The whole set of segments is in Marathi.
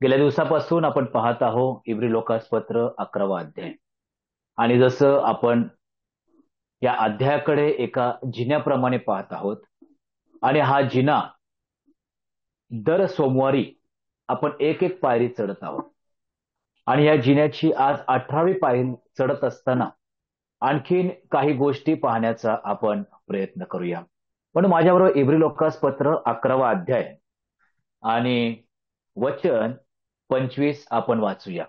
गेल्या दिवसापासून आपण पाहत आहोत इब्री लोकासपत्र 11वा अध्याय. आणि जसं आपण या अध्यायाकडे एका जिन्याप्रमाणे पाहत आहोत आणि हा जिना दर सोमवारी आपण एक एक पायरी चढत आहोत. आणि या जिन्याची आज 18वी पायरी चढत असताना आणखीन काही गोष्टी पाहण्याचा आपण प्रयत्न करूया. पण माझ्याबरोबर इब्री लोकासपत्र 11वा अध्याय आणि वचन 25 आपण वाचूया.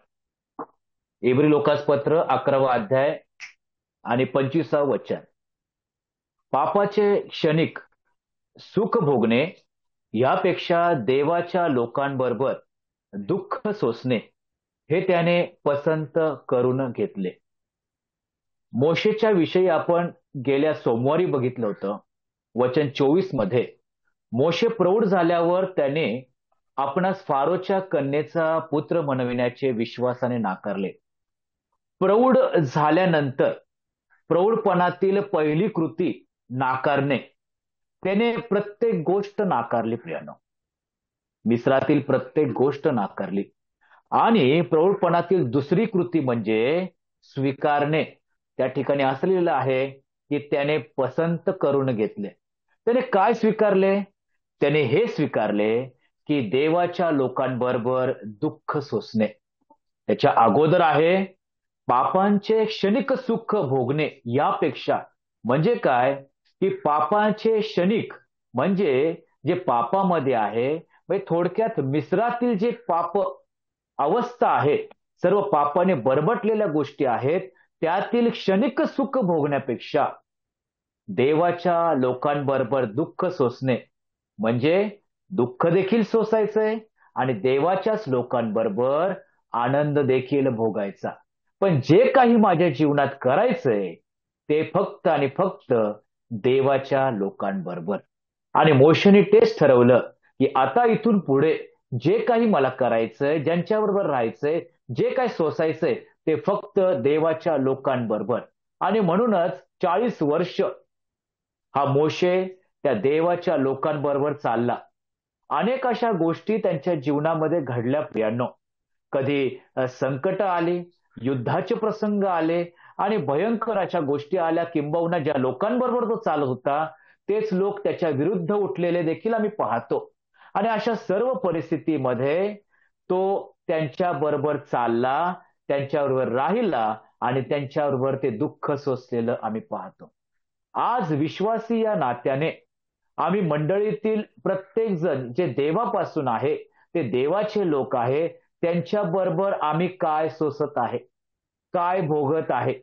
इब्री लोकासपत्र 11वा अध्याय आणि 25वा वचन. पापाचे क्षणिक सुख भोगणे यापेक्षा देवाच्या लोकांबरोबर दुःख सोसणे हे त्याने पसंत करून घेतले. मोशेच्या विषयी आपण गेल्या सोमवारी बघितलं होतं. वचन 24 मध्ये मोशे प्रौढ झाल्यावर त्याने आपणास फारोच्या कन्येचा पुत्र म्हणविण्याचे विश्वासाने नाकारले. प्रौढ झाल्यानंतर प्रौढपणातील पहिली कृती नाकारणे, त्याने प्रत्येक गोष्ट नाकारली प्रियानो. मिस्रातील प्रत्येक गोष्ट नाकारली. आणि प्रौढपणातील दुसरी कृती म्हणजे स्वीकारणे. त्या ठिकाणी असं लिहिलं आहे की त्याने पसंत करून घेतले. त्याने काय स्वीकारले? त्याने हे स्वीकारले की देवाच्या लोकांबरोबर दुःख सोसणे. त्याच्या अगोदर आहे पापांचे क्षणिक सुख भोगणे यापेक्षा. म्हणजे काय? की पापांचे क्षणिक म्हणजे जे पापामध्ये आहे, म्हणजे थोडक्यात मिस्रातील जे पाप अवस्था आहे, सर्व पापाने बरबटलेल्या गोष्टी आहेत, त्यातील क्षणिक सुख भोगण्यापेक्षा देवाच्या लोकांबरोबर दुःख सोसणे म्हणजे दुःख देखील सोसायचंय आणि देवाच्याच लोकांबरोबर आनंद देखील भोगायचा. पण जे काही माझ्या जीवनात करायचंय ते फक्त आणि फक्त देवाच्या लोकांबरोबर. आणि मोशेने तेच ठरवलं की आता इथून पुढे जे काही मला करायचंय, ज्यांच्याबरोबर राहायचंय, जे काही सोसायचंय ते फक्त देवाच्या लोकांबरोबर. आणि म्हणूनच 40 वर्ष हा मोशे त्या देवाच्या लोकांबरोबर चालला. अनेक अशा गोष्टी त्यांच्या जीवनामध्ये घडल्या प्रियांनो. कधी संकट आली, युद्धाचे प्रसंग आले आणि भयंकर अशा गोष्टी आल्या. किंबहुना ज्या लोकांबरोबर तो चालत होता तेच लोक त्याच्या विरुद्ध उठलेले देखील आम्ही पाहतो. आणि अशा सर्व परिस्थितीमध्ये तो त्यांच्या बरोबर चालला, त्यांच्याबरोबर राहिला आणि त्यांच्याबरोबर ते दुःख सोसलेलं आम्ही पाहतो. आज विश्वासी या नात्याने आम्ही मंडळीतील प्रत्येक जण जे देवापासून आहे, ते देवाचे लोक आहे, त्यांच्याबरोबर आम्ही काय सोसत आहे, काय भोगत आहे.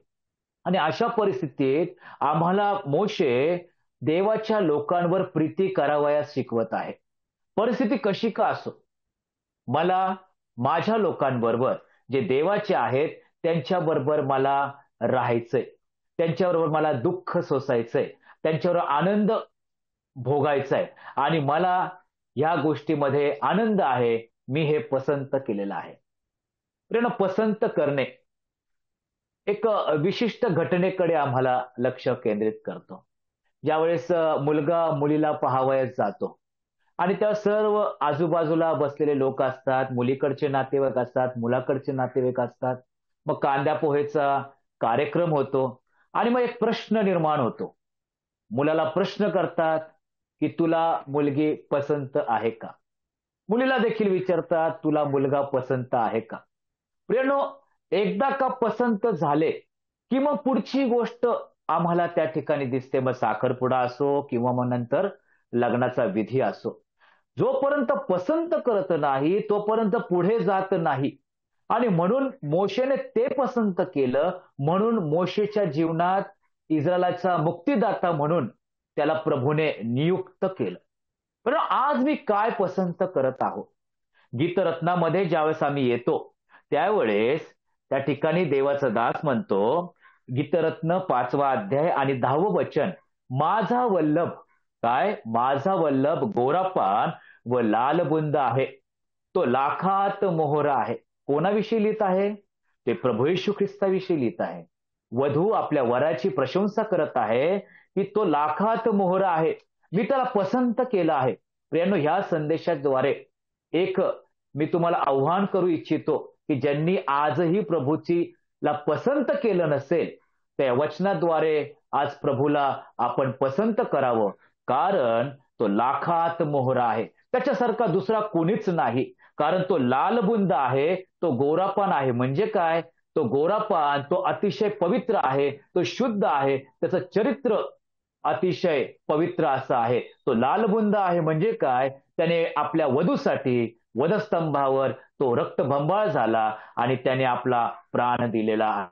आणि अशा परिस्थितीत आम्हाला मोशे देवाच्या लोकांवर प्रीती करावयास शिकवत आहे. परिस्थिती कशी का असो, मला माझ्या लोकांबरोबर जे देवाचे आहेत त्यांच्याबरोबर मला राहायचंय, त्यांच्याबरोबर मला दुःख सोसायचंय, त्यांच्याबरोबर आनंद भोगायचा आहे. आणि मला या गोष्टीमध्ये आनंद आहे. मी हे पसंत केलेलं आहे. प्रेरणा, पसंत करणे एक विशिष्ट घटनेकडे आम्हाला लक्ष केंद्रित करतो. ज्यावेळेस मुलगा मुलीला पाहावयास जातो आणि त्या सर्व आजूबाजूला बसलेले लोक असतात, मुलीकडचे नातेवाईक असतात, मुलाकडचे नातेवाईक असतात. मग कांद्या पोहेचा कार्यक्रम होतो आणि मग एक प्रश्न निर्माण होतो. मुलाला प्रश्न करतात की तुला मुलगी पसंत आहे का? मुलीला देखील विचारतात तुला मुलगा पसंत आहे का? प्रियनो, एकदा का पसंत झाले की मग पुढची गोष्ट आम्हाला त्या ठिकाणी दिसते. मग साखरपुडा असो किंवा मग नंतर लग्नाचा विधी असो. जोपर्यंत पसंत करत नाही तोपर्यंत पुढे जात नाही. आणि म्हणून मोशेने ते पसंत केलं, म्हणून मोशेच्या जीवनात इस्रायलाचा मुक्तिदाता म्हणून त्याला प्रभूने नियुक्त केलं. पण आज मी काय पसंत करत आहोत? गीतरत्नामध्ये ज्यावेळेस आम्ही येतो त्यावेळेस त्या ठिकाणी देवाचा दास म्हणतो, गीतरत्न 5वा अध्याय आणि 10वं वचन, माझा वल्लभ, काय? माझा वल्लभ गोरापान व लालबुंद आहे, तो लाखात मोहरा आहे. कोणाविषयी लिहित आहे? ते प्रभू येशू ख्रिस्ताविषयी लिहित आहे. वधू आपल्या वराची प्रशंसा करत आहे की तो लाखात मोहरा आहे, मी त्याला पसंत केलं आहे. प्रियांनो, ह्या संदेशाद्वारे एक मी तुम्हाला आव्हान करू इच्छितो की ज्यांनी आजही प्रभूची ला पसंत केलं नसेल, त्या वचनाद्वारे आज प्रभूला आपण पसंत करावं, कारण तो लाखात मोहरा आहे. त्याच्यासारखा दुसरा कोणीच नाही. कारण तो लालबुंद आहे, तो गोरापान आहे. म्हणजे काय? तो गोरापान, तो अतिशय पवित्र आहे, तो शुद्ध आहे, त्याचं चरित्र अतिशय पवित्र असं आहे. तो लालबुंद आहे म्हणजे काय? त्याने आपल्या वधूसाठी वधस्तंभावर तो रक्तबंबाळ झाला आणि त्याने आपला प्राण दिलेला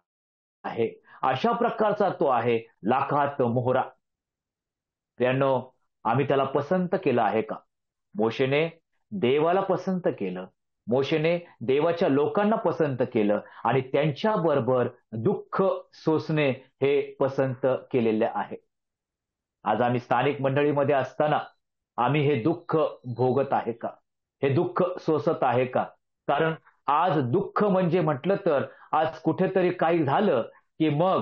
आहे. अशा प्रकारचा तो आहे लाखात मोहरा. प्रियांनो, आम्ही त्याला पसंत केलं आहे का? मोशेने देवाला पसंत केलं. मोशेने देवाच्या लोकांना पसंत केलं आणि त्यांच्याबरोबर दुःख सोसणे हे पसंत केलेले आहे. आज आम्ही स्थानिक मंडळीमध्ये असताना आम्ही हे दुःख भोगत आहे का? हे दुःख सोसत आहे का? कारण आज दुःख म्हणजे म्हटलं तर आज कुठेतरी काही झालं की मग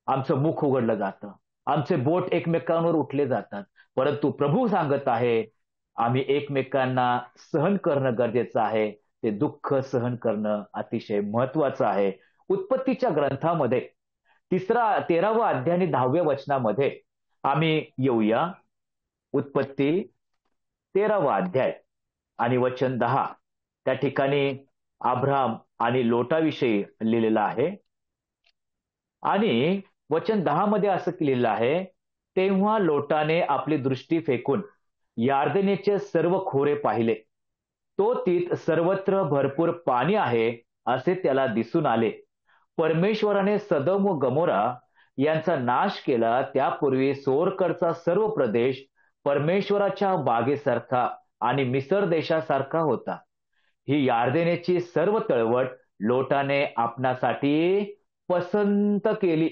आमचं मुख उघडलं जातं. आमचे बोट एकमेकांवर उठले जातात. परंतु प्रभू सांगत आहे, आम्ही एकमेकांना सहन करणं गरजेचं आहे. ते दुःख सहन करणं अतिशय महत्वाचं आहे. उत्पत्तीच्या ग्रंथामध्ये 13वा अध्याय आणि 10व्या वचनामध्ये आम्ही येऊया. उत्पत्ती 13वा अध्याय आणि वचन 10. त्या ठिकाणी अब्राम आणि लोटाविषयी लिहिलेलं आहे. आणि वचन 10 मध्ये असं लिहिलं आहे, तेव्हा लोटाने आपली दृष्टी फेकून यार्देनेचे सर्व खोरे पाहिले. तो तीत सर्वत्र भरपूर पाणी आहे असे त्याला दिसून आले. परमेश्वराने सदोम व गमोरा यांचा नाश केला त्यापूर्वी सोरकडचा सर्व प्रदेश परमेश्वराच्या बागेसारखा आणि मिसर देशासारखा होता. ही यार्देनेची सर्व तळवट लोटाने आपणासाठी पसंत केली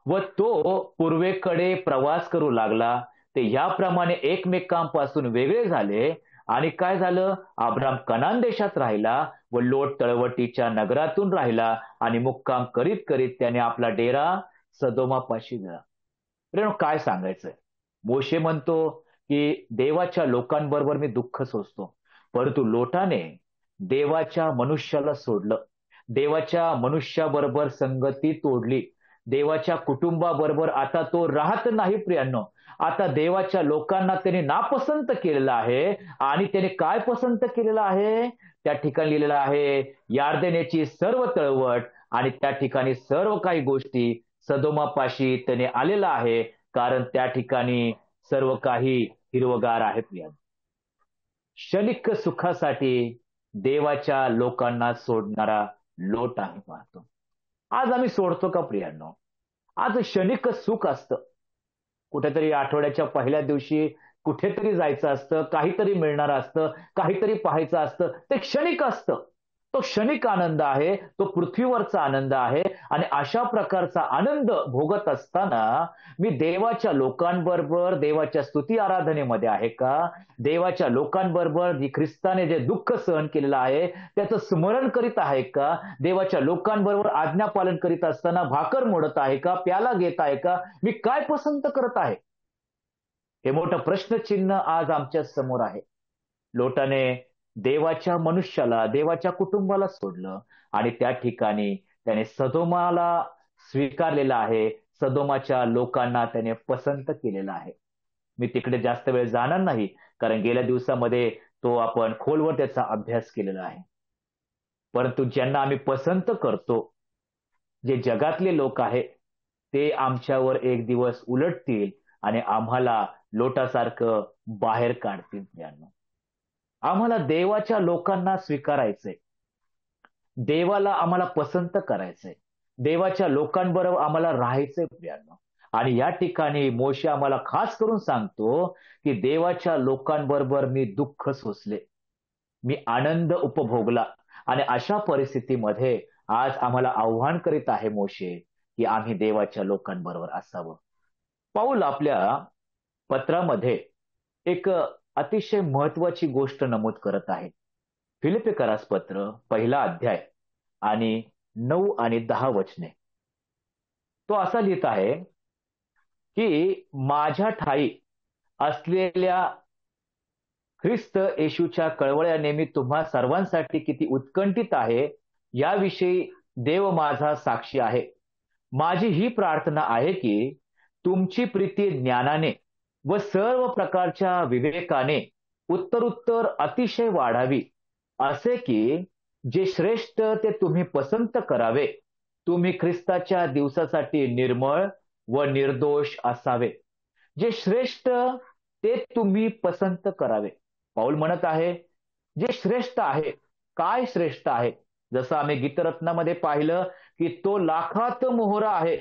व तो पूर्वेकडे प्रवास करू लागला. ते याप्रमाणे एकमेकांपासून वेगळे झाले. आणि काय झालं? अब्राम कनान देशात राहिला व लोट तळवटीच्या नगरातून राहिला आणि मुक्काम करीत करीत त्याने आपला डेरा सदोमापाशी दिला. काय सांगायचंय? मोशे म्हणतो की देवाच्या लोकांबरोबर मी दुःख सोसतो, परंतु लोटाने देवाच्या मनुष्याला सोडलं. देवाच्या मनुष्याबरोबर संगती तोडली. देवाच्या कुटुंबाबरोबर आता तो राहत नाही. प्रियांनो, आता देवाच्या लोकांना त्याने नापसंत केलेलं आहे. आणि त्याने काय पसंत केलेलं आहे? त्या ठिकाणी लिहिलेलं आहे, यार्देनेची सर्व तळवट आणि त्या ठिकाणी सर्व काही गोष्टी सदोमापाशी त्याने आलेला आहे. कारण त्या ठिकाणी सर्व काही हिरवगार आहे. प्रियांनो, क्षणिक सुखासाठी देवाच्या लोकांना सोडणारा लोट आम्ही पाहतो. आज आम्ही सोडतो का प्रियांनो? आज क्षणिक सुख असतं. कुठेतरी आठवड्याच्या पहिल्या दिवशी कुठेतरी जायचं असतं, काहीतरी मिळणार असतं, काहीतरी पाहायचं असतं. ते क्षणिक असतं. तो क्षणिक आनंद आहे, तो पृथ्वीवरचा आनंद आहे. आणि अशा प्रकारचा आनंद भोगत असताना मी देवाच्या लोकांबरोबर देवाच्या स्तुती आराधनेमध्ये आहे का? देवाच्या लोकांबरोबर ख्रिस्ताने जे दुःख सहन केलेलं आहे त्याचं स्मरण करीत आहे का? देवाच्या लोकांबरोबर आज्ञापालन करीत असताना भाकर मोडत आहे का? प्याला घेत आहे का? मी काय पसंत करत आहे? हे मोठं प्रश्नचिन्ह आज आमच्या समोर आहे. लोटाने देवाच्या मनुष्याला, देवाच्या कुटुंबाला सोडलं आणि त्या ठिकाणी त्याने सदोमाला स्वीकारलेलं आहे. सदोमाच्या लोकांना त्याने पसंत केलेलं आहे. मी तिकडे जास्त वेळ जाणार नाही, कारण गेल्या दिवसामध्ये तो आपण खोलवर त्याचा अभ्यास केलेला आहे. परंतु ज्यांना आम्ही पसंत करतो, जे जगातले लोक आहेत, ते आमच्यावर एक दिवस उलटतील आणि आम्हाला लोटासारखं बाहेर काढतील. प्रियांनो, आम्हाला देवाच्या लोकांना स्वीकारायचंय. देवाला आम्हाला पसंत करायचंय. देवाच्या लोकांबरोबर आम्हाला राहायचंय. प्रियांनो, आणि या ठिकाणी मोशे आम्हाला खास करून सांगतो की देवाच्या लोकांबरोबर मी दुःख सोसले, मी आनंद उपभोगला. आणि अशा परिस्थितीमध्ये आज आम्हाला आव्हान करीत आहे मोशे की आम्ही देवाच्या लोकांबरोबर असावं. पाऊल आपल्या पत्रामध्ये एक अतिशय महत्वाची गोष्ट नमूद करत आहे. फिलिप्पिकरास पत्र 1 अध्याय आणि 9 आणि 10 वचने. तो असा लिहित आहे की माझ्या ठाई असलेल्या ख्रिस्त येशूच्या कळवळ्यानेहमी तुम्हा सर्वांसाठी किती उत्कंठित आहे याविषयी देव माझा साक्षी आहे. माझी ही प्रार्थना आहे की तुमची प्रीती ज्ञानाने व सर्व प्रकारच्या विवेकाने उत्तरोत्तर अतिशय वाढावी, असे की जे श्रेष्ठ ते तुम्ही पसंत करावे. तुम्ही ख्रिस्ताच्या दिवसासाठी निर्मळ व निर्दोष असावे. जे श्रेष्ठ ते तुम्ही पसंत करावे. पाऊल म्हणत आहे जे श्रेष्ठ आहे. काय श्रेष्ठ आहे? जसं आम्ही गीतरत्नामध्ये पाहिलं की तो लाखात मोहरा आहे,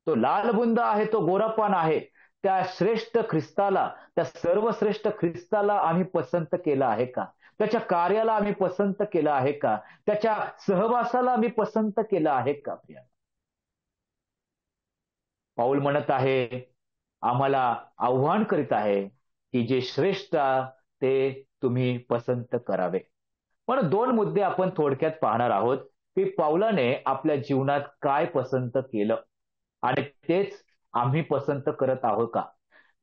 तो लालबुंद आहे, तो गोरापान आहे. त्या श्रेष्ठ ख्रिस्ताला, त्या सर्वश्रेष्ठ ख्रिस्ताला आम्ही पसंत केलं आहे का? त्याच्या कार्याला आम्ही पसंत केलं आहे का? त्याच्या सहवासाला आम्ही पसंत केलं आहे का? पाऊल म्हणत आहे, आम्हाला आव्हान करीत आहे की जे श्रेष्ठ ते तुम्ही पसंत करावे. पण दोन मुद्दे आपण थोडक्यात पाहणार आहोत की पाऊलाने आपल्या जीवनात काय पसंत केलं आणि तेच आम्ही पसंत करत आहोत का?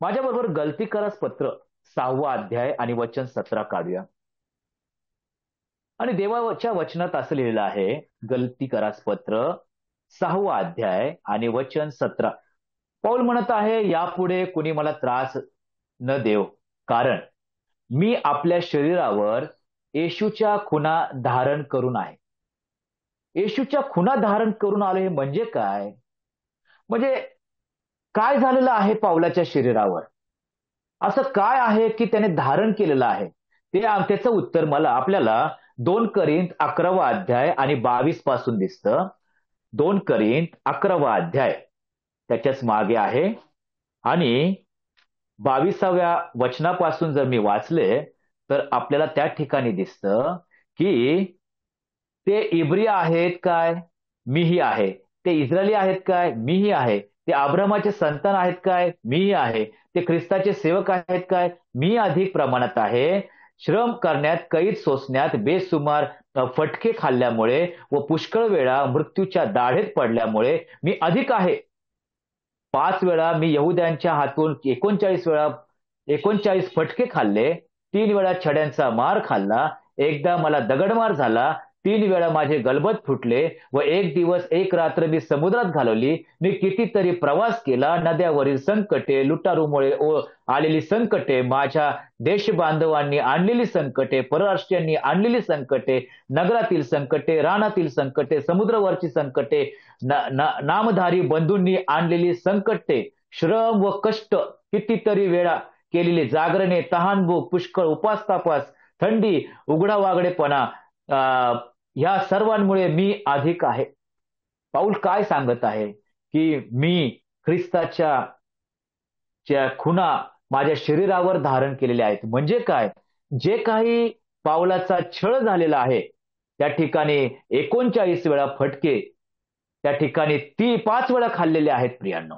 माझ्याबरोबर गलतीकरास पत्र 6वा अध्याय आणि वचन 17 काढूया. आणि देवाच्या वचनात असं लिहिलं आहे, गलतीकरास पत्र 6वा अध्याय आणि वचन 17. पाऊल म्हणत आहे, यापुढे कुणी मला त्रास न देव, कारण मी आपल्या शरीरावर येशूच्या खुणा धारण करून आहे. येशूच्या खुणा धारण करून आले म्हणजे काय? म्हणजे काय झालेलं आहे पावलाच्या शरीरावर? असं काय आहे की त्याने धारण केलेलं आहे? त्याचं उत्तर आपल्याला 2 करिंथ 11वा अध्याय आणि 22 पासून दिसतं. 2 करिंथ 11वा अध्याय त्याच्याच मागे आहे आणि 22व्या वचनापासून जर मी वाचले तर आपल्याला त्या ठिकाणी दिसतं की ते इब्री आहेत काय? मीही आहे. ते इस्रायली आहेत काय? मीही आहे. ते अब्रामाचे संतान आहेत काय? मीही आहे. ते ख्रिस्ताचे सेवक आहेत काय? मी अधिक प्रमाणात आहे. श्रम करण्यात, कैद सोसण्यात, बेसुमार फटके खाल्ल्यामुळे व पुष्कळ वेळा मृत्यूच्या दाढेत पडल्यामुळे मी अधिक आहे. 5 वेळा मी यहुद्यांच्या हातून 39 फटके खाल्ले. 3 वेळा छड्यांचा मार खाल्ला. एकदा मला दगडमार झाला. 3 वेळा माझे गलबत फुटले व एक दिवस एक रात्र मी समुद्रात घालवली. मी कितीतरी प्रवास केला. नद्यावरील संकटे, लुटारूमुळे आलेली संकटे, माझ्या देशबांधवांनी आणलेली संकटे, परराष्ट्रीयांनी आणलेली संकटे, नगरातील संकटे, रानातील संकटे, समुद्रावरची संकटे, नामधारी बंधूंनी आणलेली संकटे, श्रम व कष्ट, कितीतरी वेळा केलेली जागरणे, तहानभूक, पुष्कळ उपास-तापास, थंडी, उघडावागडेपणा, ह्या सर्वांमुळे मी अधिक आहे. पाऊल काय सांगत आहे की मी ख्रिस्ताच्या खुणा माझ्या शरीरावर धारण केलेल्या आहेत. म्हणजे काय? जे काही पावलाचा छळ झालेला आहे त्या ठिकाणी 39 वेळा फटके, त्या ठिकाणी 5 वेळा खाल्लेले आहेत प्रियांनो.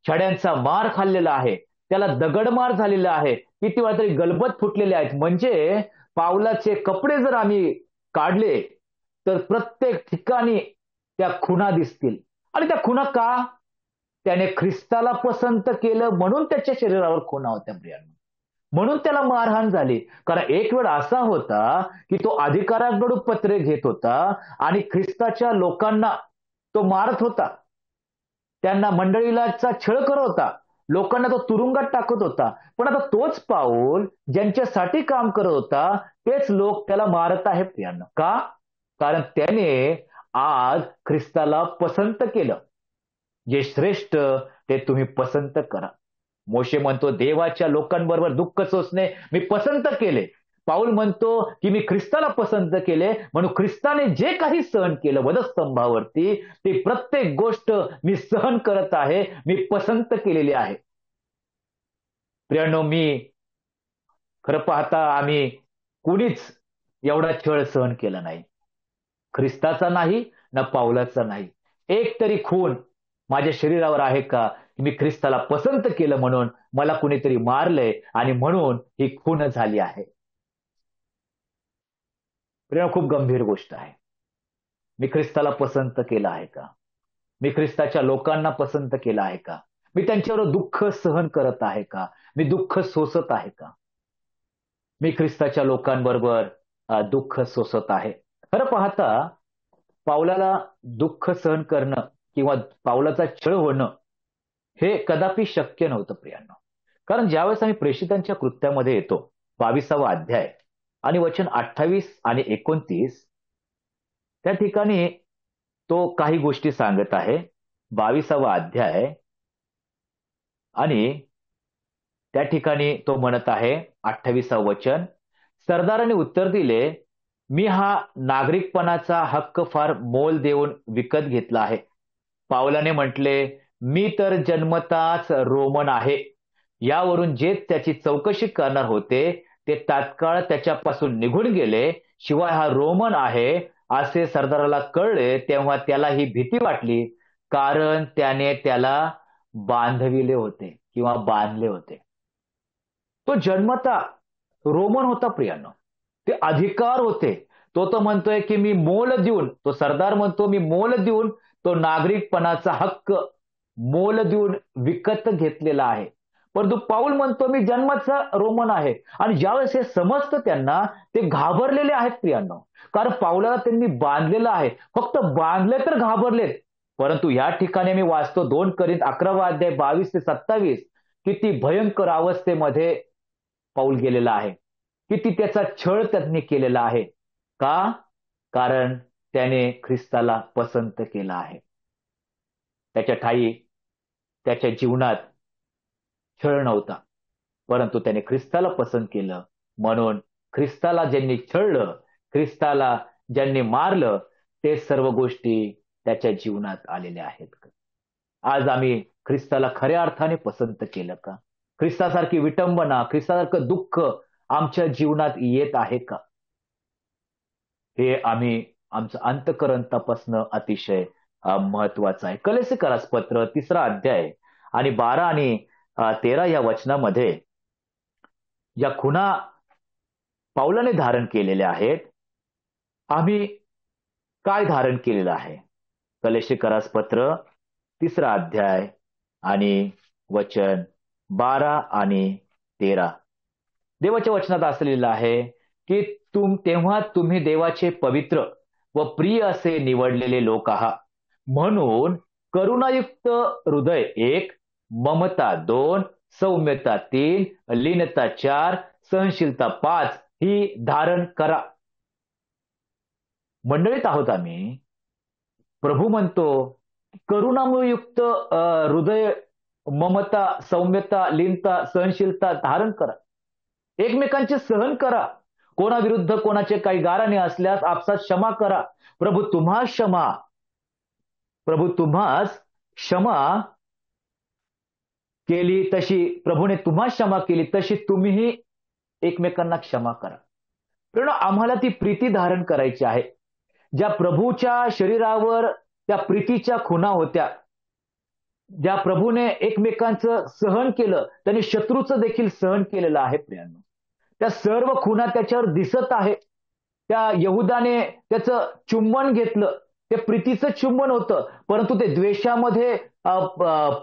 छड्यांचा मार खाल्लेला आहे, त्याला दगडमार झालेला आहे, किती वेळा तरी गलबत फुटलेले आहेत. म्हणजे पावलाचे कपडे जर आम्ही काढले तर प्रत्येक ठिकाणी त्या खुणा दिसतील. आणि त्या खुणा का? त्याने ख्रिस्ताला पसंत केलं म्हणून त्याच्या शरीरावर खुणा होत्या प्रियांनो. म्हणून त्याला मारहाण झाली. कारण एक वेळ असा होता की तो अधिकाऱ्याकडून पत्रे घेत होता आणि ख्रिस्ताच्या लोकांना तो मारत होता. त्यांना मंडळीलाचा छळ करत होता. लोकांना तो तुरुंगात टाकत होता. पण आता तोच पाऊल ज्यांच्यासाठी काम करत होता तेच लोक त्याला मारत आहेत प्रियांनो. का? कारण त्याने आज ख्रिस्ताला पसंत केलं. जे श्रेष्ठ ते तुम्ही पसंत करा. मोशे म्हणतो देवाच्या लोकांबरोबर दुःख सोसणे मी पसंत केले. पाऊल म्हणतो की मी ख्रिस्ताला पसंत केले म्हणून ख्रिस्ताने जे काही सहन केलं वधस्तंभावरती ती प्रत्येक गोष्ट मी सहन करत आहे, मी पसंत केलेली आहे. प्रियांनो, खरं पाहता आम्ही कुणीच एवढा छळ सहन केला नाही. ख्रिस्ताचा नाही ना पाऊलाचा नाही. एक तरी खून माझ्या शरीरावर आहे का? मी ख्रिस्ताला पसंत केलं म्हणून मला कुणीतरी मारलंय आणि म्हणून ही खून झाली आहे. प्रियांनो, खूप गंभीर गोष्ट आहे. मी ख्रिस्ताला पसंत केलं आहे का? मी ख्रिस्ताच्या लोकांना पसंत केलं आहे का? मी त्यांच्यावर दुःख सहन करत आहे का? मी दुःख सोसत आहे का? मी ख्रिस्ताच्या लोकांबरोबर दुःख सोसत आहे. खरं पाहता पावलाला दुःख सहन करणं किंवा पावलाचा छळ होणं हे कदापि शक्य नव्हतं प्रियांनो. कारण ज्यावेळेस आम्ही प्रेषितांच्या कृत्यामध्ये येतो 22वा अध्याय आणि वचन 28 आणि 29, त्या ठिकाणी तो काही गोष्टी सांगत आहे. 22वा अध्याय आणि त्या ठिकाणी तो म्हणत आहे 28व वचन, सरदाराने उत्तर दिले, मी हा नागरिकपणाचा हक्क फार मोल देऊन विकत घेतला आहे. पावलाने म्हटले, मी तर जन्मताच रोमन आहे. यावरून जे त्याची चौकशी करणार होते ते तात्काळ त्याच्यापासून निघून गेले. शिवाय हा रोमन आहे असे सरदाराला कळले तेव्हा त्याला ही भीती वाटली, कारण त्याने त्याला बांधविले होते किंवा बांधले होते. तो जन्मता रोमन होता प्रियांनो. ते अधिकार होते. तो तर म्हणतोय की मी मोल देऊन, तो सरदार म्हणतो मी मोल देऊन तो नागरिकपणाचा हक्क मोल देऊन विकत घेतलेला आहे. परंतु पाऊल म्हणतो मी जन्माचा रोमन आहे. आणि ज्यावेळेस हे समजतं त्यांना, ते घाबरलेले आहेत प्रियांनो. कारण पाऊलाला त्यांनी बांधलेलं आहे. फक्त बांधले तर घाबरलेत. परंतु या ठिकाणी मी वाचतो 2 कोरिंथ 11वा अध्याय 22 ते 27, किती भयंकर अवस्थेमध्ये पाऊल गेलेला आहे. किती त्याचा छळ त्यांनी केलेला आहे. का? कारण त्याने ख्रिस्ताला पसंत केला आहे. त्याच्या ठायी त्याच्या जीवनात छळ नव्हता, परंतु त्याने ख्रिस्ताला पसंत केलं. म्हणून ख्रिस्ताला ज्यांनी छळलं, ख्रिस्ताला ज्यांनी मारलं, ते सर्व गोष्टी त्याच्या जीवनात आलेल्या आहेत. आज आम्ही ख्रिस्ताला खऱ्या अर्थाने पसंत केलं का? ख्रिस्तासारखी विटंबना, ख्रिस्तासारखं दुःख आमच्या जीवनात येत आहे का? हे आम्ही आमचं अंतःकरण तपासणं अतिशय महत्वाचं आहे. कलेसिकरास पत्र 3रा अध्याय आणि 12 आणि 13 या वचनामध्ये ज्या खुणा पावलाने धारण केलेल्या आहेत, आम्ही काय धारण केलेलं आहे? कलेसिकरास पत्र 3रा अध्याय आणि वचन 12 आणि 13. देवाच्या वचनात असलेलं आहे की तेव्हा तुम्ही देवाचे पवित्र व प्रिय असे निवडलेले लोक आहात. म्हणून करुणायुक्त हृदय 1, ममता 2, सौम्यता 3, लीनता 4, सहनशीलता 5 ही धारण करा. मंडळीत आहोत आम्ही. प्रभू म्हणतो करुणायुक्त हृदय, ममता, सौम्यता, लीनता, सहनशीलता धारण करा. एकमेकांचे सहन करा. कोणाविरुद्ध कोणाचे काही गाराणे असल्यास आपसात क्षमा करा. प्रभू तुम्हास क्षमा केली तशी, प्रभूने तुम्हास क्षमा केली तशी तुम्हीही एकमेकांना क्षमा करा. पण आम्हाला ती प्रीती धारण करायची आहे. ज्या प्रभूच्या शरीरावर त्या प्रीतीच्या खुणा होत्या, ज्या प्रभूने एकमेकांचं सहन केलं, त्यांनी शत्रूचं देखील सहन केलेलं आहे प्रियांनो. त्या सर्व खुणा त्याच्यावर दिसत आहे. त्या यहुदाने त्याचं चुंबन घेतलं, ते प्रीतीचं चुंबन होतं, परंतु ते द्वेषामध्ये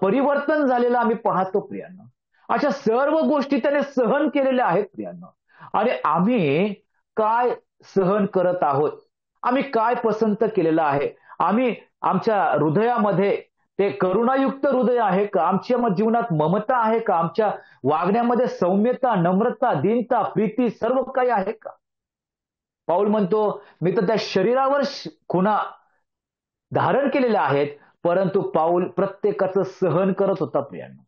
परिवर्तन झालेलं आम्ही पाहतो प्रियांनो. अशा सर्व गोष्टी त्याने सहन केलेल्या आहेत प्रियांनो. आणि आम्ही काय सहन करत आहोत? आम्ही काय पसंत केलेलं आहे? आम्ही आमच्या हृदयामध्ये ते करुणायुक्त हृदय आहे का? आमच्या जीवनात ममता आहे का? आमच्या वागण्यामध्ये सौम्यता, नम्रता, दीनता, प्रीती सर्व काही आहे का? पाऊल म्हणतो मी तर त्या शरीरावर खुणा धारण केलेल्या आहेत, परंतु पाऊल प्रत्येकाचं सहन करत होता प्रियांनो.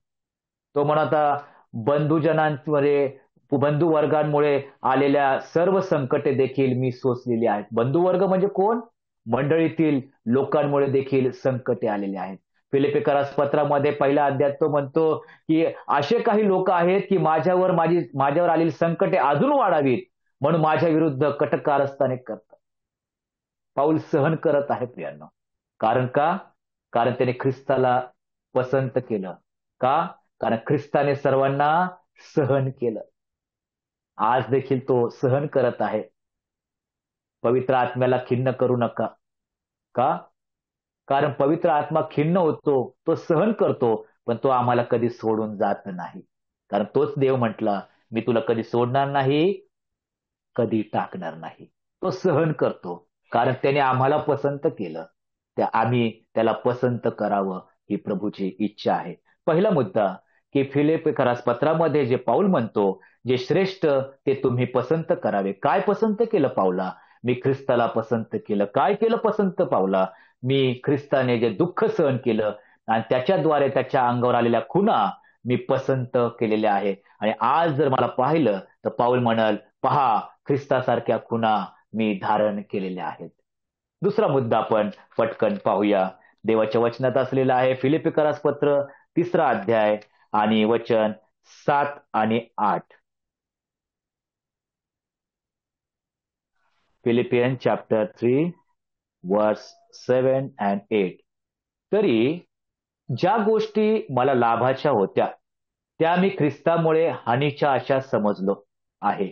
तो म्हणता बंधुजनांमध्ये, बंधुवर्गांमुळे आलेल्या सर्व संकटे देखील मी सोसलेली आहेत. बंधुवर्ग म्हणजे कोण? मंडळीतील लोकांमुळे देखील संकटे आलेले आहेत. फिलिप्पिकरास पत्रामध्ये 1ल्या अध्यायात तो म्हणतो की असे काही लोक आहेत की माझ्यावर आलेली संकटे अजून वाढावीत म्हणून माझ्या विरुद्ध कट कारस्थाने करतात. पाऊल सहन करत आहे प्रियांनो. कारण का? कारण त्याने ख्रिस्ताला पसंत केलं. का? कारण ख्रिस्ताने सर्वांना सहन केलं. आज देखील तो सहन करत आहे. पवित्र आत्म्याला खिन्न करू नका. का? कारण पवित्र आत्मा खिन्न होतो, तो सहन करतो, पण तो आम्हाला कधी सोडून जात नाही. कारण तोच देव म्हटला, मी तुला कधी सोडणार नाही कधी टाकणार नाही. तो सहन करतो, कारण त्याने आम्हाला पसंत केलं. आम्ही त्याला पसंत करावं ही प्रभूची इच्छा आहे. पहिला मुद्दा की फिलिप्पियरास पत्रामध्ये जे पाऊल म्हणतो, जे श्रेष्ठ ते तुम्ही पसंत करावे. काय पसंत केलं पाऊला? मी ख्रिस्ताला पसंत केलं. काय केलं पसंत पाऊला? मी ख्रिस्ताने जे दुःख सहन केलं आणि त्याच्याद्वारे त्याच्या अंगावर आलेल्या खुणा मी पसंत केलेल्या आहे. आणि आज जर मला पाहिलं तर पाऊल म्हणाल, पहा ख्रिस्तासारख्या खुणा मी धारण केलेल्या आहेत. दुसरा मुद्दा आपण पटकन पाहूया. देवाच्या वचनात असलेला आहे फिलिप्पियरास पत्र 3 अध्याय आणि वचन 7 आणि 8. फिलिपियन चॅप्टर 3 वर्स 7 अँड 8. तरी ज्या गोष्टी मला लाभाच्या होत्या त्या मी ख्रिस्तामुळे हानीच्या अशा समजलो आहे.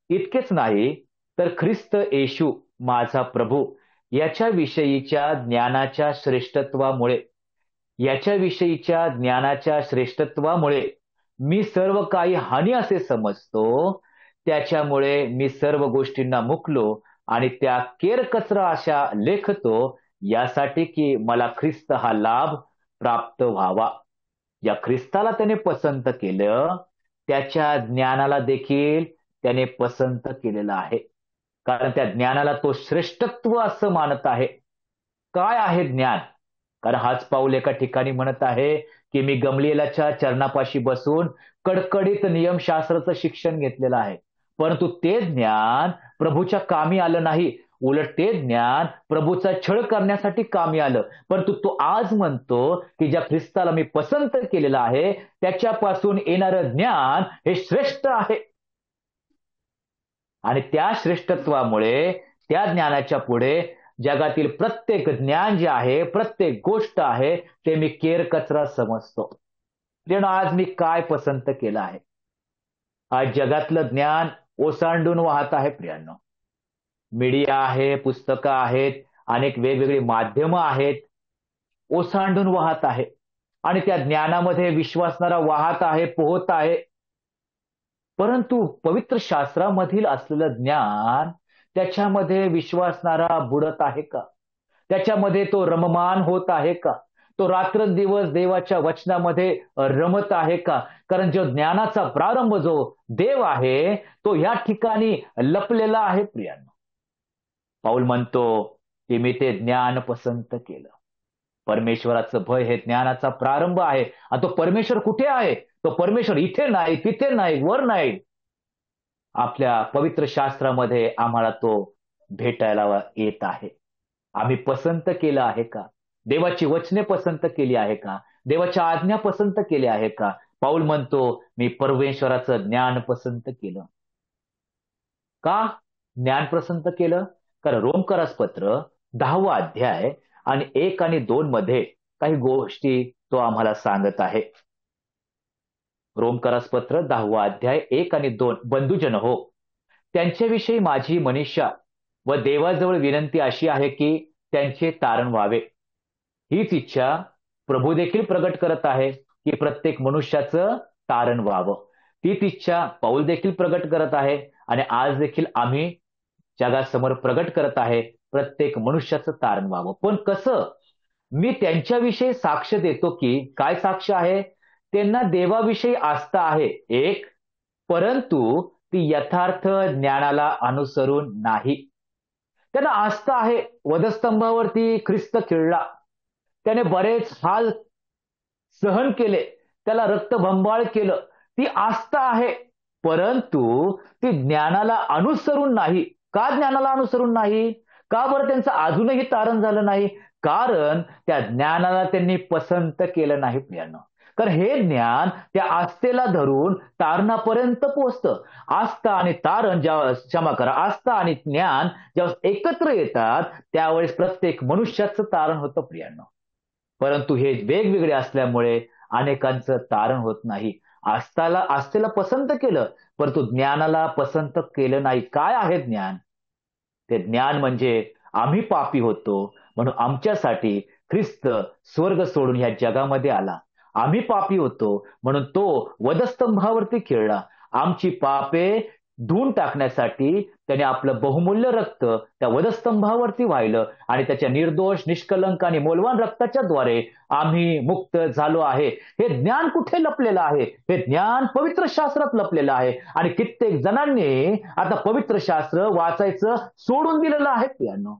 इतकेच नाही तर ख्रिस्त येशू माझा प्रभू याच्याविषयीच्या श्रेष्ठत्वामुळे मी सर्व काही हानी असे समजतो. त्याच्यामुळे मी सर्व गोष्टींना मुकलो आणि त्या केरकचरा अशा लेखतो, यासाठी की मला ख्रिस्त हा लाभ प्राप्त व्हावा. या ख्रिस्ताला त्याने पसंत केलं, त्याच्या ज्ञानाला देखील त्याने पसंत केलेलं आहे. कारण त्या ज्ञानाला तो श्रेष्ठत्व असं मानत आहे. काय आहे ज्ञान? कारण हाच पाऊल एका ठिकाणी म्हणत आहे की मी गमलिएलाच्या चरणापाशी बसून कडकडीत नियमशास्त्राचं शिक्षण घेतलेलं आहे. परंतु ते ज्ञान प्रभूच्या कामी आलं नाही. उलट ते ज्ञान प्रभूचा छळ करण्यासाठी कामी आलं. परंतु तो आज म्हणतो की ज्या ख्रिस्ताला मी पसंत केलेलं आहे त्याच्यापासून येणारं ज्ञान हे श्रेष्ठ आहे. आणि त्या श्रेष्ठत्वामुळे त्या ज्ञानाच्या पुढे जगातील प्रत्येक ज्ञान जे आहे, प्रत्येक गोष्ट आहे, ते मी केरकचरा समजतो. जण आज मी काय पसंत केलं आहे? आज जगातलं ज्ञान ओसांडून वाहत आहे प्रियांनो. मीडिया आहे, पुस्तकं आहेत, अनेक वेगवेगळी माध्यमं आहेत, ओसांडून वाहत आहे. आणि त्या ज्ञानामध्ये विश्वासणारा वाहत आहे, पोहत आहे. परंतु पवित्र शास्त्रामधील असलेलं ज्ञान त्याच्यामध्ये विश्वासणारा बुडत आहे का? त्याच्यामध्ये तो रममान होत आहे का? तो रात्रंदिवस देवाच्या वचनामध्ये रमत आहे का? कारण जो ज्ञानाचा प्रारंभ जो देव आहे तो या ठिकाणी लपलेला आहे प्रियांनो. पाऊल म्हणतो की मी ते ज्ञान पसंत केलं. परमेश्वराचं भय हे ज्ञानाचा प्रारंभ आहे. आणि तो परमेश्वर कुठे आहे? तो परमेश्वर इथे नाही, तिथे नाही, वर नाही. आपल्या पवित्र शास्त्रामध्ये आम्हाला तो भेटायला येत आहे. आम्ही पसंत केलं आहे का? देवाची वचने पसंत केली आहे का? देवाच्या आज्ञा पसंत केल्या आहे का? पाऊल म्हणतो मी परमेश्वराचं ज्ञान पसंत केलं. का ज्ञान पसंत केलं? कारण रोमकरास पत्र 10 अध्याय आणि 1 आणि 2 मध्ये काही गोष्टी तो आम्हाला सांगत आहे. रोमकरास पत्र 10 अध्याय 1 आणि 2. बंधुजन हो, त्यांच्याविषयी माझी मनीषा व देवाजवळ विनंती अशी आहे की त्यांचे तारण व्हावे. हीच इच्छा प्रभू देखील प्रगट करत आहे की प्रत्येक मनुष्याचं तारण व्हावं. तीच इच्छा पाऊल देखील प्रगट करत आहे आणि आज देखील आम्ही जगासमोर प्रगट करत आहे. प्रत्येक मनुष्याचं तारण व्हावं. पण कसं? मी त्यांच्याविषयी साक्ष देतो की काय साक्ष आहे? त्यांना देवाविषयी आस्था आहे एक, परंतु ती यथार्थ ज्ञानाला अनुसरून नाही. त्यांना आस्था आहे. वधस्तंभावरती ख्रिस्त खिळला, त्याने बरेच हाल सहन केले, त्याला रक्तबंबाळ केलं. ती आस्था आहे, परंतु ती ज्ञानाला अनुसरून नाही. का ज्ञानाला अनुसरून नाही? का बरं त्यांचं अजूनही तारण झालं नाही? कारण त्या ज्ञानाला त्यांनी पसंत केलं नाही प्रियांनो. कारण हे ज्ञान त्या आस्थेला धरून तारणापर्यंत पोहोचतं. आस्था आणि तारण आस्था आणि ज्ञान जेव्हा एकत्र येतात त्यावेळेस प्रत्येक मनुष्याचं तारण होतं प्रियांनो. परंतु हे वेगवेगळे असल्यामुळे अनेकांचं तारण होत नाही. आस्थेला पसंत केलं, परंतु ज्ञानाला पसंत केलं नाही. काय आहे ज्ञान? ते ज्ञान म्हणजे आम्ही पापी होतो म्हणून आमच्यासाठी ख्रिस्त स्वर्ग सोडून या जगामध्ये आला. आम्ही पापी होतो म्हणून तो वधस्तंभावरती खिळला. आमची पापे धुवून टाकण्यासाठी त्याने आपलं बहुमूल्य रक्त त्या वधस्तंभावरती वाहिलं आणि त्याच्या निर्दोष, निष्कलंक आणि मौल्यवान रक्ताच्या द्वारे आम्ही मुक्त झालो आहे. हे ज्ञान कुठे लपलेलं आहे? हे ज्ञान पवित्र शास्त्रात लपलेलं आहे. आणि कित्येक जणांनी आता पवित्र शास्त्र वाचायचं सोडून दिलेलं आहे प्रियांनो.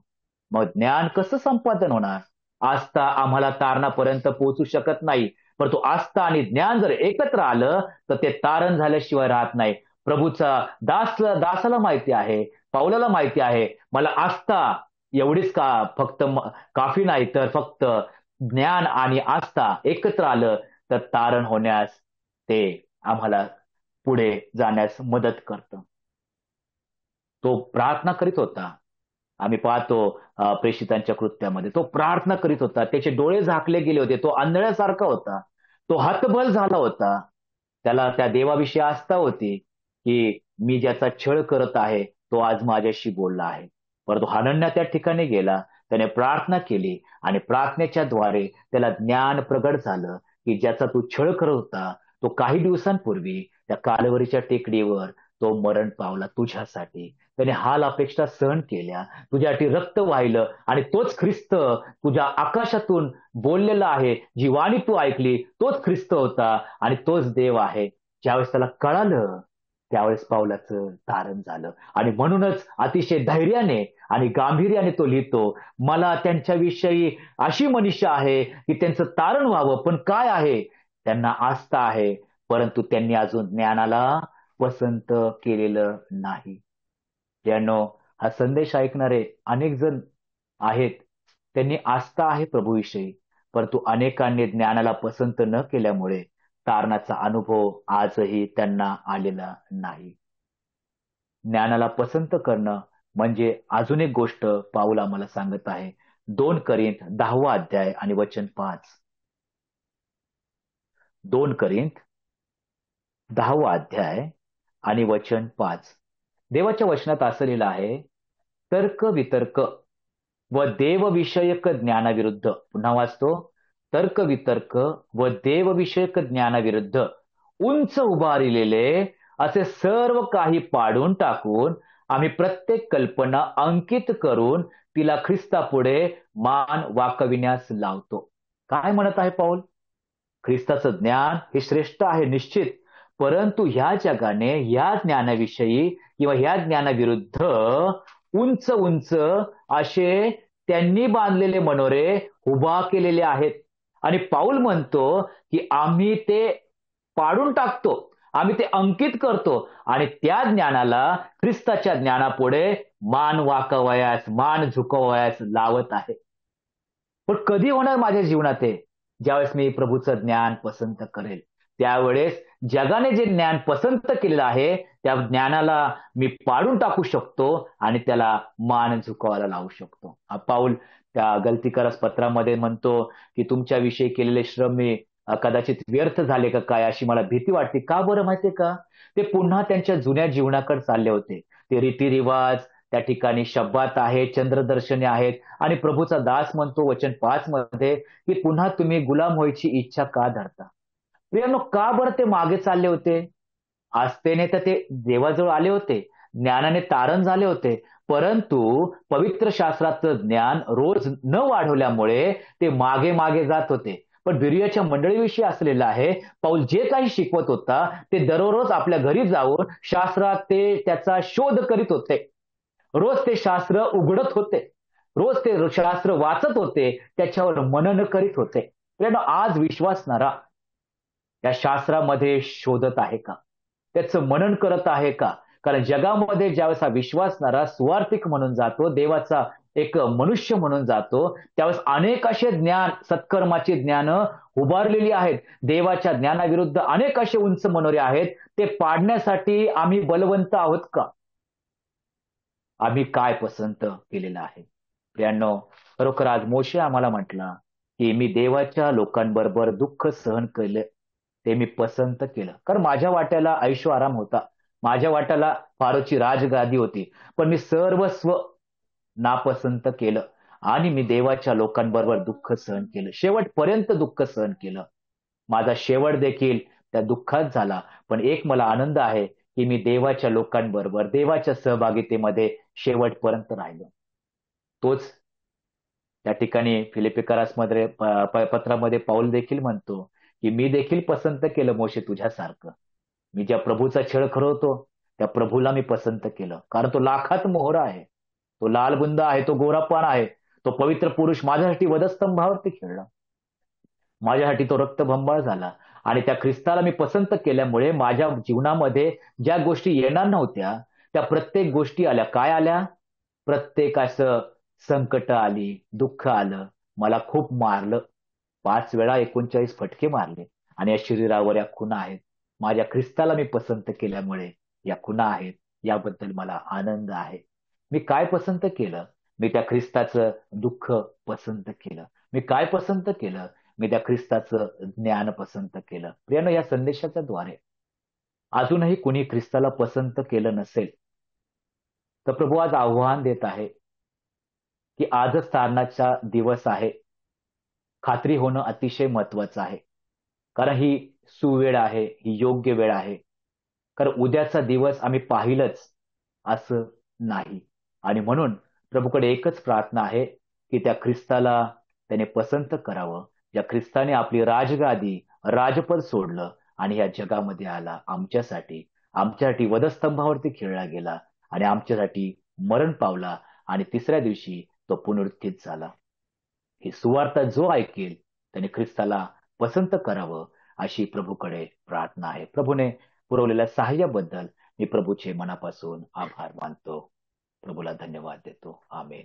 मग ज्ञान कसं संपादन होणार? आस्था आम्हाला तारणापर्यंत पोहोचू शकत नाही, परंतु आस्था आणि ज्ञान जर एकत्र आलं तर ते तारण झाल्याशिवाय राहत नाही. प्रभूचा दासाला माहिती आहे, पाऊलाला माहिती आहे, मला आस्था एवढीच का फक्त काफी नाही, तर फक्त ज्ञान आणि आस्था एकत्र आलं तर तारण होण्यास ते आम्हाला पुढे जाण्यास मदत करतं. तो प्रार्थना करीत होता. आम्ही पाहतो प्रेषितांच्या कृत्यामध्ये तो प्रार्थना करीत होता. त्याचे डोळे झाकले गेले होते. तो आंधळ्यासारखा होता. तो हतबल झाला होता. त्याला त्या देवाविषयी आस्था होती की मी ज्याचा छळ करत आहे तो आज माझ्याशी बोलला आहे. परंतु हनन्या त्या ठिकाणी गेला, त्याने प्रार्थना केली आणि प्रार्थनेच्या द्वारे त्याला ज्ञान प्रगट झालं की ज्याचा तू छळ करत होता तो काही दिवसांपूर्वी त्या कालवरीच्या टेकडीवर तो मरण पावला तुझ्यासाठी. त्याने हाल अपेक्षा सहन केल्या, तुझ्यासाठी रक्त वाहिलं आणि तोच ख्रिस्त तुझ्या आकाशातून बोललेला आहे, जी वाणी तू ऐकली तोच ख्रिस्त होता आणि तोच देव आहे. ज्यावेळेस त्याला कळालं त्यावेळेस पावलाचं तारण झालं आणि म्हणूनच अतिशय धैर्याने आणि गांभीर्याने तो लिहितो, मला त्यांच्याविषयी अशी मनीषा आहे की त्यांचं तारण व्हावं, पण काय आहे? त्यांना आस्था आहे, परंतु त्यांनी अजून ज्ञानाला पसंत केलेलं नाही. ज्यांनो हा संदेश ऐकणारे अनेक जण आहेत, त्यांनी आस्था आहे प्रभूविषयी, परंतु अनेकांनी ज्ञानाला पसंत न केल्यामुळे तारणाचा अनुभव आजही त्यांना आलेला नाही. ज्ञानाला पसंत करणं म्हणजे अजून एक गोष्ट पाऊल आम्हाला सांगत आहे. 2 करिंथ 10 अध्याय आणि वचन 5. 2 करिंथ 10 अध्याय आणि वचन 5. देवाच्या वचनात असं लिहिलं आहे, तर्क वितर्क व देवविषयक ज्ञानाविरुद्ध. पुन्हा वाचतो, तर्क वितर्क व देवविषयक ज्ञानाविरुद्ध उंच उभारिलेले असे सर्व काही पाडून टाकून आम्ही प्रत्येक कल्पना अंकित करून तिला ख्रिस्तापुढे मान वाकविण्यास लावतो. काय म्हणत आहे पाऊल? ख्रिस्ताचं ज्ञान हे श्रेष्ठ आहे निश्चित, परंतु ह्या जगाने ह्या ज्ञानाविषयी किंवा ह्या ज्ञानाविरुद्ध उंच उंच असे त्यांनी बांधलेले मनोरे उभा केलेले आहेत. आणि पाऊल म्हणतो की आम्ही ते पाडून टाकतो, आम्ही ते अंकित करतो आणि त्या ज्ञानाला ख्रिस्ताच्या ज्ञानापुढे मान वाकवायास, मान झुकवायास लावत आहे. पण कधी होणार माझ्या जीवनात हे? ज्यावेळेस मी प्रभूचं ज्ञान पसंत करेल. त्यावेळेस जगाने जे ज्ञान पसंत केलेलं आहे त्या ज्ञानाला मी पाडून टाकू शकतो आणि त्याला मान झुकवायला लावू शकतो. हा पाऊल त्या गलतीकारस पत्रामध्ये म्हणतो की तुमच्याविषयी केलेले श्रम मी कदाचित व्यर्थ झाले का काय अशी मला भीती वाटते. का बरं माहितीये का? ते पुन्हा त्यांच्या जुन्या जीवनाकडे चालले होते. ते रीतिरिवाज, त्या ठिकाणी शब्बात आहे, चंद्रदर्शने आहेत आणि प्रभूचा दास म्हणतो वचन 5 मध्ये की पुन्हा तुम्ही गुलाम व्हायची इच्छा का धरता? प्रियांनो, का बरं ते मागे चालले होते? आस्थेने तर ते देवाजवळ आले होते, ज्ञानाने तारण झाले होते, परंतु पवित्र शास्त्राचं ज्ञान रोज न वाढवल्यामुळे ते मागे मागे जात होते. पण बिरियाच्या मंडळीविषयी असलेलं आहे, पाऊल जे काही शिकवत होता ते दररोज आपल्या घरी जाऊन शास्त्रात ते त्याचा शोध करीत होते. रोज ते शास्त्र उघडत होते, रोज ते शास्त्र वाचत होते, त्याच्यावर मनन करीत होते. आज विश्वासणारा या शास्त्रामध्ये शोधत आहे का? त्याचं मनन करत आहे का? कारण जगामध्ये ज्यावेळेस हा विश्वासणारा सुवार्थिक म्हणून जातो, देवाचा एक मनुष्य म्हणून जातो, त्यावेळेस अनेक असे ज्ञान, सत्कर्माची ज्ञान उभारलेली आहेत. देवाच्या ज्ञानाविरुद्ध अनेक असे उंच मनोरे आहेत. ते पाडण्यासाठी आम्ही बलवंत आहोत का? आम्ही काय पसंत केलेलं आहे? प्रियांनो, खरोखर आज मोशे आम्हाला म्हटला की मी देवाच्या लोकांबरोबर दुःख सहन केलं, ते मी पसंत केलं. कारण माझ्या वाट्याला ऐशो आराम होता, माझ्या वाट्याला फारोची राजगादी होती, पण मी सर्वस्व नापसंत केलं आणि मी देवाच्या लोकांबरोबर दुःख सहन केलं, शेवटपर्यंत दुःख सहन केलं. माझा शेवट देखील त्या दुःखात झाला, पण एक मला आनंद आहे की मी देवाच्या लोकांबरोबर देवाच्या सहभागितेमध्ये शेवटपर्यंत राहिलो. तोच त्या ठिकाणी फिलिपिकरासमध्ये पत्रामध्ये पाऊल देखील म्हणतो की मी देखील पसंत केलं मोशे तुझ्यासारखं. मी ज्या प्रभूचा छळ खरवतो त्या प्रभूला मी पसंत केलं, कारण तो लाखात मोहरा आहे, तो लालबुंद आहे, तो गोरापान आहे, तो पवित्र पुरुष माझ्यासाठी वधस्तंभावरती खेळला, माझ्यासाठी तो रक्तबंबाळ झाला. आणि त्या ख्रिस्ताला मी पसंत केल्यामुळे माझ्या जीवनामध्ये ज्या गोष्टी येणार नव्हत्या त्या प्रत्येक गोष्टी आल्या. काय आल्या? प्रत्येक असं संकट आली, दुःख आलं, मला खूप मारलं, 5 वेळा 39 फटके मारले, आणि या शरीरावर या खुणा आहेत. माझ्या ख्रिस्ताला मी पसंत केल्यामुळे या खुणा आहेत. याबद्दल मला आनंद आहे. मी काय पसंत केलं? मी त्या ख्रिस्ताचं दुःख पसंत केलं. मी काय पसंत केलं? मी त्या ख्रिस्ताचं ज्ञान पसंत केलं. प्रियानो, या संदेशाच्या द्वारे अजूनही कुणी ख्रिस्ताला पसंत केलं नसेल तर प्रभू आज आव्हान देत आहे की आजच तारणाचा दिवस आहे. खात्री होणं अतिशय महत्वाचं आहे, कारण ही सुवेळ आहे, ही योग्य वेळ आहे. कारण उद्याचा दिवस आम्ही पाहिलंच असं नाही. आणि म्हणून प्रभूकडे एकच प्रार्थना आहे की त्या ख्रिस्ताला त्याने पसंत करावं, ज्या ख्रिस्ताने आपली राजगादी, राजपद सोडलं आणि या जगामध्ये आला आमच्यासाठी वधस्तंभावरती खेळला गेला आणि आमच्यासाठी मरण पावला आणि तिसऱ्या दिवशी तो पुनरुत्थित झाला. ही सुवार्ता जो ऐकेल त्याने ख्रिस्ताला पसंत करावं, अशी प्रभूकडे प्रार्थना आहे. प्रभूने पुरवलेल्या सहाय्याबद्दल मी प्रभूचे मनापासून आभार मानतो. प्रभूला धन्यवाद देतो. आमेन.